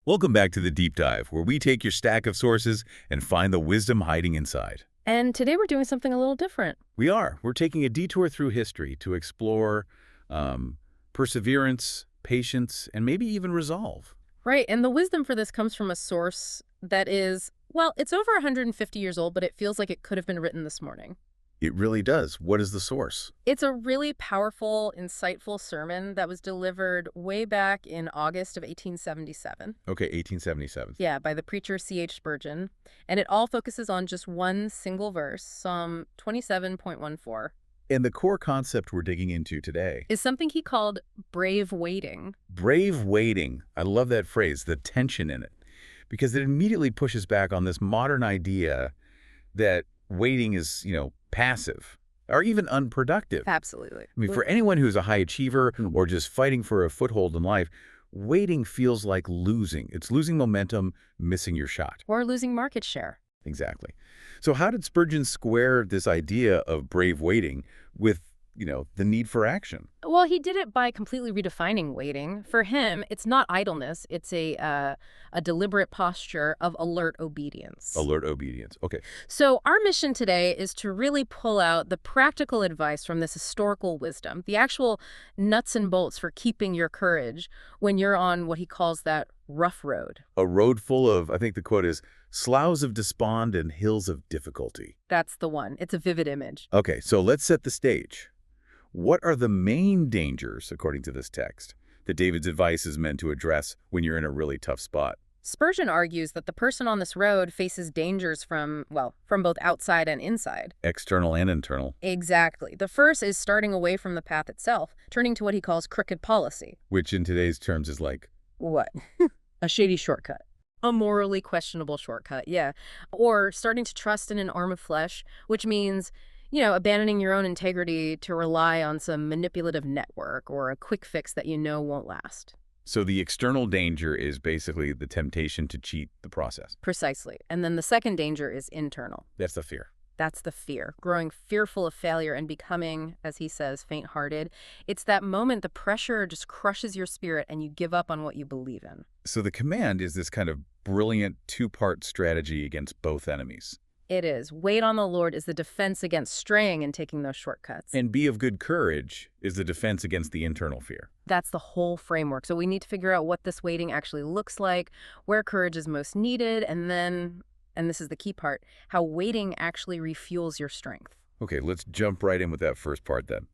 Welcome back to the Deep Dive, where we take your stack of sources and find the wisdom hiding inside. And today we're doing something a little different. We are. We're taking a detour through history to explore perseverance, patience, and maybe even resolve. Right, and the wisdom for this comes from a source that is, well, it's over 150 years old, but it feels like it could have been written this morning. It really does. What is the source? It's a really powerful, insightful sermon that was delivered way back in August of 1877. Okay, 1877. Yeah, by the preacher C.H. Spurgeon. And it all focuses on just one single verse, Psalm 27.14. And the core concept we're digging into today Is something he called brave waiting. brave waiting. I love that phrase, the tension in it, because it immediately pushes back on this modern idea that waiting is, passive or even unproductive. Absolutely. I mean, for anyone who's a high achiever or just fighting for a foothold in life, waiting feels like losing. It's losing momentum, missing your shot. Or losing market share. Exactly. So how did Spurgeon square this idea of brave waiting with, the need for action? Well, he did it by completely redefining waiting. For him, it's not idleness. It's a deliberate posture of alert obedience. Alert obedience. Okay. So our mission today is to really pull out the practical advice from this historical wisdom, the actual nuts and bolts for keeping your courage when you're on what he calls that rough road. A road full of, I think the quote is, sloughs of despond and hills of difficulty. That's the one. It's a vivid image. Okay, so let's set the stage. What are the main dangers, according to this text, that David's advice is meant to address when you're in a really tough spot? Spurgeon argues that the person on this road faces dangers from both outside and inside. External and internal. Exactly. The first is starting away from the path itself, turning to what he calls crooked policy. Which in today's terms is like? What? A shady shortcut. A morally questionable shortcut, yeah. Or starting to trust in an arm of flesh, which means, abandoning your own integrity to rely on some manipulative network or a quick fix that won't last. So the external danger is basically the temptation to cheat the process. Precisely. And then the second danger is internal. That's the fear. That's the fear, growing fearful of failure and becoming, as he says, faint-hearted. It's that moment the pressure just crushes your spirit and you give up on what you believe in. So the command is this kind of brilliant two-part strategy against both enemies. It is. Wait on the Lord is the defense against straying and taking those shortcuts. And be of good courage is the defense against the internal fear. That's the whole framework. So we need to figure out what this waiting actually looks like, where courage is most needed, and then, and this is the key part, how waiting actually refuels your strength. Okay, let's jump right in with that first part then.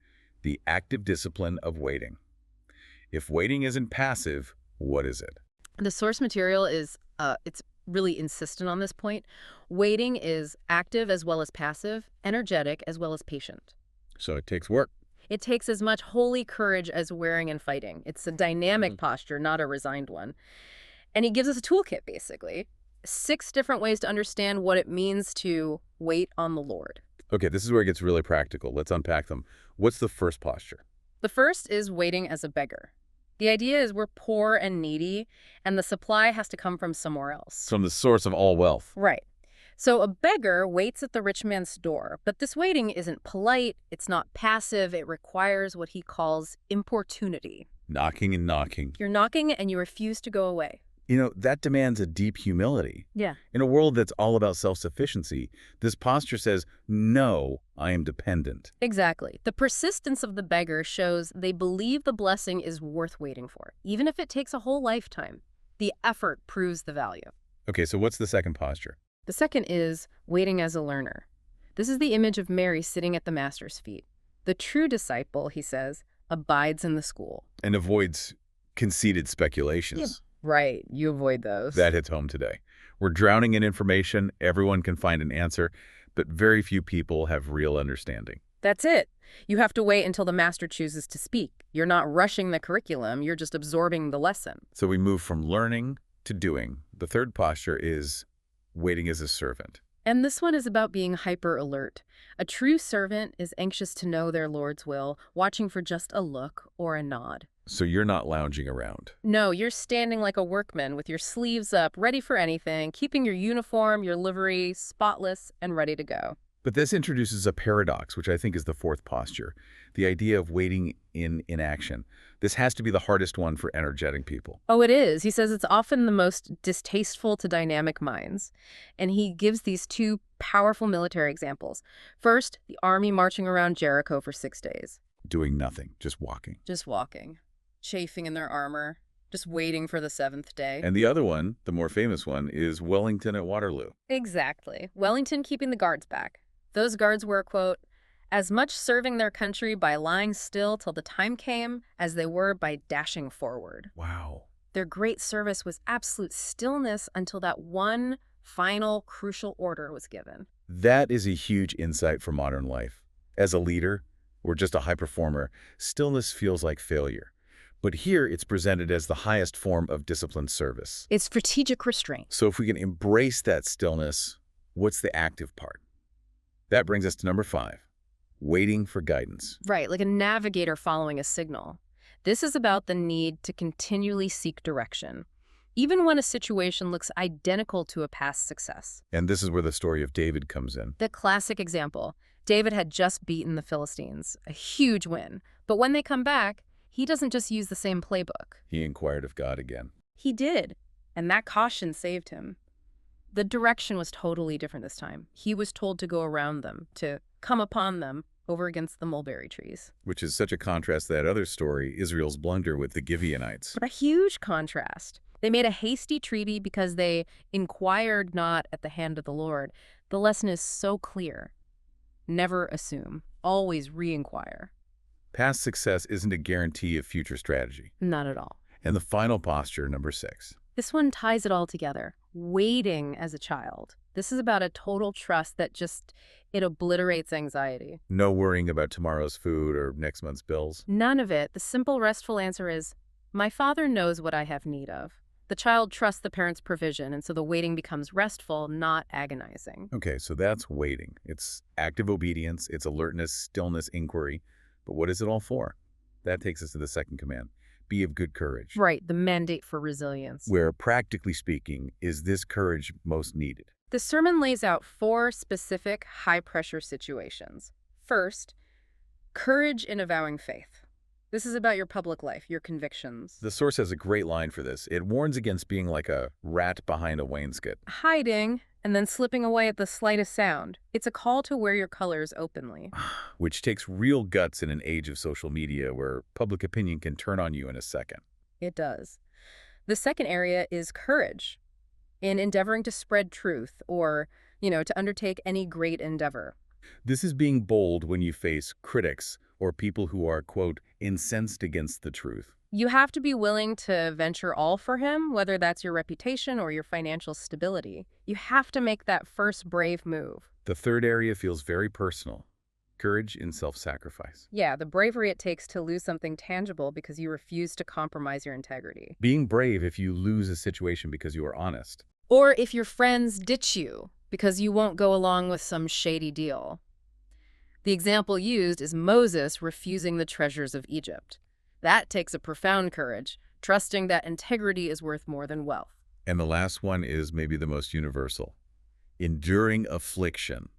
The active discipline of waiting. If waiting isn't passive, what is it? The source material is, it's really insistent on this point. Waiting is active as well as passive, energetic as well as patient. So it takes work. It takes as much holy courage as wearing and fighting. It's a dynamic posture, not a resigned one. And he gives us a toolkit, basically. 6 different ways to understand what it means to wait on the Lord. Okay, this is where it gets really practical. Let's unpack them. What's the first posture? The first is waiting as a beggar. The idea is we're poor and needy, and the supply has to come from somewhere else. From the source of all wealth. Right. So a beggar waits at the rich man's door, but this waiting isn't polite, it's not passive, it requires what he calls importunity. Knocking and knocking. You're knocking and you refuse to go away. That demands a deep humility. Yeah. In a world that's all about self-sufficiency, this posture says, no, I am dependent. Exactly. The persistence of the beggar shows they believe the blessing is worth waiting for, even if it takes a whole lifetime. The effort proves the value. Okay, so what's the second posture? The second is waiting as a learner. This is the image of Mary sitting at the master's feet. The true disciple, he says, abides in the school. And avoids conceited speculations. Yeah. Right, you avoid those. That hits home today. We're drowning in information, everyone can find an answer, but very few people have real understanding. That's it. You have to wait until the master chooses to speak. You're not rushing the curriculum, you're just absorbing the lesson. So we move from learning to doing. The third posture is waiting as a servant. And this one is about being hyper alert. A true servant is anxious to know their Lord's will, watching for just a look or a nod. So you're not lounging around. No, you're standing like a workman with your sleeves up, ready for anything, keeping your uniform, your livery, spotless and ready to go. But this introduces a paradox, which I think is the fourth posture, the idea of waiting in inaction. This has to be the hardest one for energetic people. Oh, it is. He says it's often the most distasteful to dynamic minds. And he gives these two powerful military examples. First, the army marching around Jericho for 6 days. Doing nothing, just walking. Just walking, chafing in their armor, just waiting for the 7th day. And the other one, the more famous one, is Wellington at Waterloo. Exactly. Wellington keeping the guards back. Those guards were, quote, as much serving their country by lying still till the time came as they were by dashing forward. Wow. Their great service was absolute stillness until that one final crucial order was given. That is a huge insight for modern life. As a leader, or just a high performer, stillness feels like failure. But here it's presented as the highest form of disciplined service. It's strategic restraint. So if we can embrace that stillness, what's the active part? That brings us to number 5, waiting for guidance. Right, like a navigator following a signal. This is about the need to continually seek direction, even when a situation looks identical to a past success. And this is where the story of David comes in. The classic example. David had just beaten the Philistines, a huge win. But when they come back, he doesn't just use the same playbook. He inquired of God again. He did, and that caution saved him. The direction was totally different this time. He was told to go around them, to come upon them over against the mulberry trees. Which is such a contrast to that other story, Israel's blunder with the Gibeonites. But a huge contrast. They made a hasty treaty because they inquired not at the hand of the Lord. The lesson is so clear. Never assume. Always re-inquire. Past success isn't a guarantee of future strategy. Not at all. And the final posture, number 6. This one ties it all together. Waiting as a child. This is about a total trust that it obliterates anxiety. No worrying about tomorrow's food or next month's bills. None of it. The simple, restful answer is, my Father knows what I have need of. The child trusts the parent's provision, and so the waiting becomes restful, not agonizing. Okay, so that's waiting. It's active obedience, it's alertness, stillness, inquiry. But what is it all for? That takes us to the second command. Be of good courage. Right, the mandate for resilience. Where, practically speaking, is this courage most needed? The sermon lays out 4 specific high-pressure situations. First, courage in avowing faith. This is about your public life, your convictions. The source has a great line for this. It warns against being like a rat behind a wainscot. Hiding and then slipping away at the slightest sound. It's a call to wear your colors openly. Which takes real guts in an age of social media where public opinion can turn on you in a second. It does. The second area is courage in endeavoring to spread truth or, to undertake any great endeavor. This is being bold when you face critics or people who are, quote, incensed against the truth. You have to be willing to venture all for him, whether that's your reputation or your financial stability. You have to make that first brave move. The third area feels very personal. Courage in self-sacrifice. Yeah, the bravery it takes to lose something tangible because you refuse to compromise your integrity. Being brave if you lose a situation because you are honest. Or if your friends ditch you because you won't go along with some shady deal. The example used is Moses refusing the treasures of Egypt. That takes a profound courage, trusting that integrity is worth more than wealth. And the last one is maybe the most universal. Enduring affliction.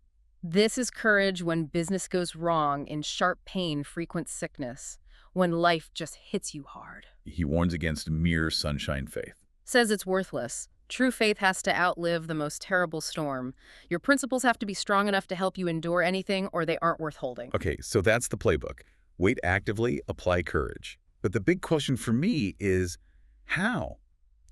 This is courage when business goes wrong, in sharp pain, frequent sickness, when life just hits you hard. He warns against mere sunshine faith. Says it's worthless. True faith has to outlive the most terrible storm. Your principles have to be strong enough to help you endure anything, or they aren't worth holding. Okay, so that's the playbook. Wait actively, apply courage. But the big question for me is, how?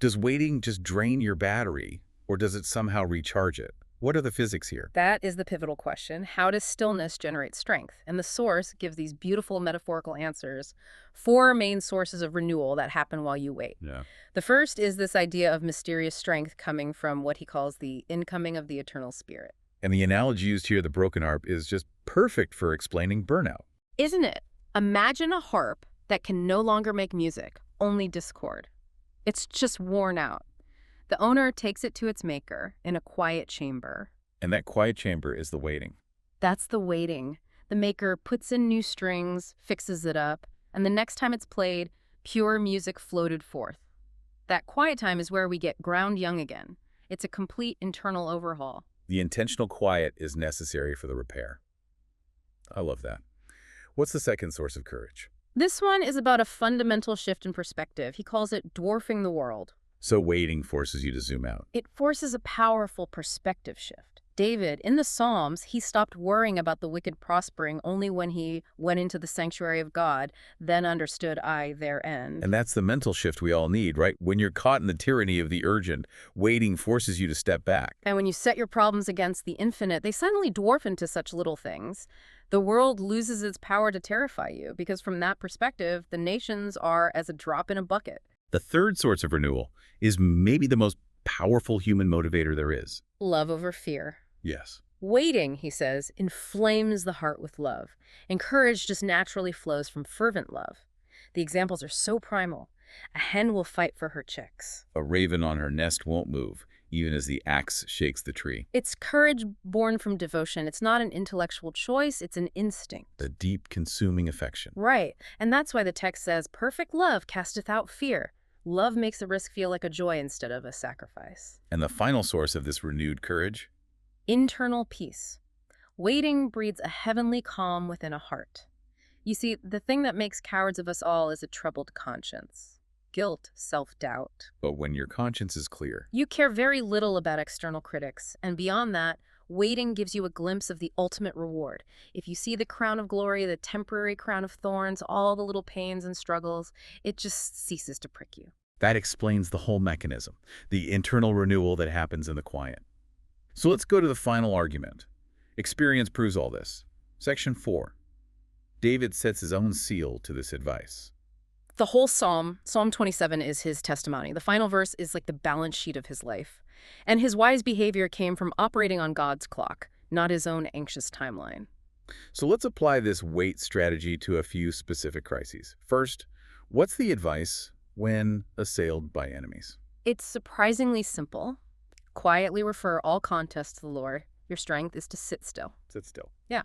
Does waiting just drain your battery, or does it somehow recharge it? What are the physics here? That is the pivotal question. How does stillness generate strength? And the source gives these beautiful metaphorical answers. 4 main sources of renewal that happen while you wait. Yeah. The first is this idea of mysterious strength coming from what he calls the incoming of the eternal spirit. And the analogy used here, the broken harp, is just perfect for explaining burnout. Isn't it? Imagine a harp that can no longer make music, only discord. It's just worn out. The owner takes it to its maker in a quiet chamber. And that quiet chamber is the waiting. That's the waiting. The maker puts in new strings, fixes it up, and the next time it's played, pure music floated forth. That quiet time is where we get ground young again. It's a complete internal overhaul. The intentional quiet is necessary for the repair. I love that. What's the second source of courage? This one is about a fundamental shift in perspective. He calls it dwarfing the world. So waiting forces you to zoom out. It forces a powerful perspective shift. David, in the Psalms, he stopped worrying about the wicked prospering only when he went into the sanctuary of God, then understood their end. And that's the mental shift we all need, right? When you're caught in the tyranny of the urgent, waiting forces you to step back. And when you set your problems against the infinite, they suddenly dwarf into such little things. The world loses its power to terrify you, because from that perspective, the nations are as a drop in a bucket. The third source of renewal is maybe the most powerful human motivator there is. Love over fear. Yes. Waiting, he says, inflames the heart with love, and courage just naturally flows from fervent love. The examples are so primal. A hen will fight for her chicks. A raven on her nest won't move, even as the axe shakes the tree. It's courage born from devotion. It's not an intellectual choice, it's an instinct. A deep, consuming affection. Right, and that's why the text says, perfect love casteth out fear. Love makes a risk feel like a joy instead of a sacrifice. And the final source of this renewed courage? Internal peace. Waiting breeds a heavenly calm within a heart. You see, the thing that makes cowards of us all is a troubled conscience. Guilt, self-doubt. But when your conscience is clear, You care very little about external critics, and beyond that, waiting gives you a glimpse of the ultimate reward. If you see the crown of glory, the temporary crown of thorns, all the little pains and struggles, it just ceases to prick you. that explains the whole mechanism, the internal renewal that happens in the quiet. So let's go to the final argument. Experience proves all this. Section 4. David sets his own seal to this advice. The whole Psalm 27, is his testimony. The final verse is like the balance sheet of his life. And his wise behavior came from operating on God's clock, not his own anxious timeline. So let's apply this wait strategy to a few specific crises. First, what's the advice when assailed by enemies? It's surprisingly simple. Quietly refer all contests to the Lord. Your strength is to sit still. Sit still. Yeah.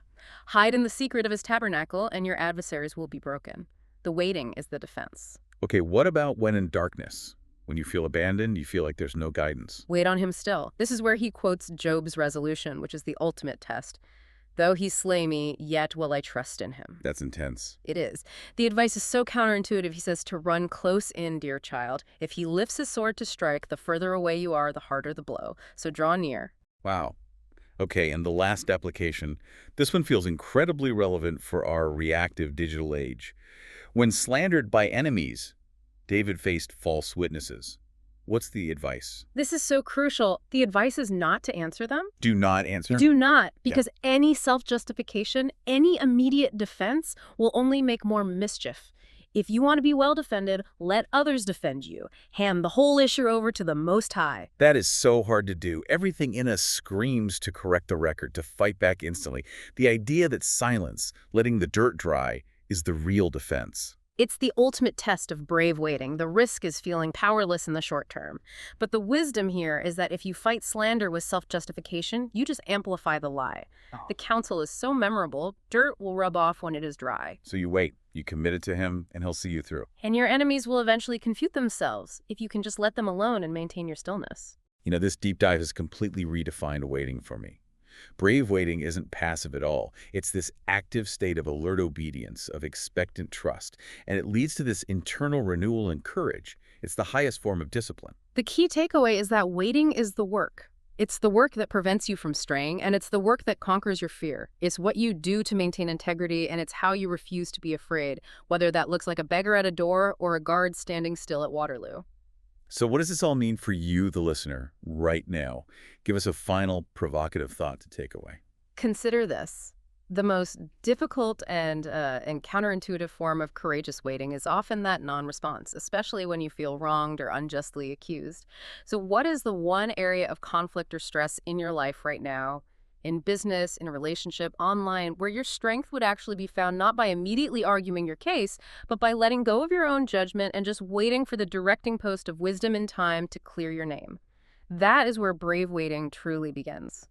Hide in the secret of his tabernacle, and your adversaries will be broken. The waiting is the defense. Okay, what about when in darkness? When you feel abandoned, you feel like there's no guidance. Wait on him still. This is where he quotes Job's resolution, which is the ultimate test. Though he slay me, yet will I trust in him. That's intense. It is. The advice is so counterintuitive. He says to run close in, dear child. If he lifts his sword to strike, the further away you are, the harder the blow. So draw near. Wow. Okay, and the last application. This one feels incredibly relevant for our reactive digital age. When slandered by enemies, David faced false witnesses. What's the advice? This is so crucial. The advice is not to answer them. Do not answer. Do not, because any self-justification, any immediate defense will only make more mischief. If you want to be well defended, let others defend you. Hand the whole issue over to the Most High. That is so hard to do. Everything in us screams to correct the record, to fight back instantly. The idea that silence, letting the dirt dry, is the real defense. It's the ultimate test of brave waiting. The risk is feeling powerless in the short term. But the wisdom here is that if you fight slander with self-justification, you just amplify the lie. The counsel is so memorable, dirt will rub off when it is dry. So you wait, you commit it to him, and he'll see you through. And your enemies will eventually confute themselves if you can just let them alone and maintain your stillness. You know, this deep dive has completely redefined waiting for me. Brave waiting isn't passive at all. It's this active state of alert obedience, of expectant trust, and it leads to this internal renewal and courage. It's the highest form of discipline. The key takeaway is that waiting is the work. It's the work that prevents you from straying, and it's the work that conquers your fear. It's what you do to maintain integrity, and it's how you refuse to be afraid, whether that looks like a beggar at a door or a guard standing still at Waterloo. So what does this all mean for you, the listener, right now? Give us a final provocative thought to take away. Consider this. The most difficult and counterintuitive form of courageous waiting is often that non-response, especially when you feel wronged or unjustly accused. So what is the one area of conflict or stress in your life right now, in business, in a relationship, online, where your strength would actually be found not by immediately arguing your case, but by letting go of your own judgment and just waiting for the directing post of wisdom and time to clear your name? That is where brave waiting truly begins.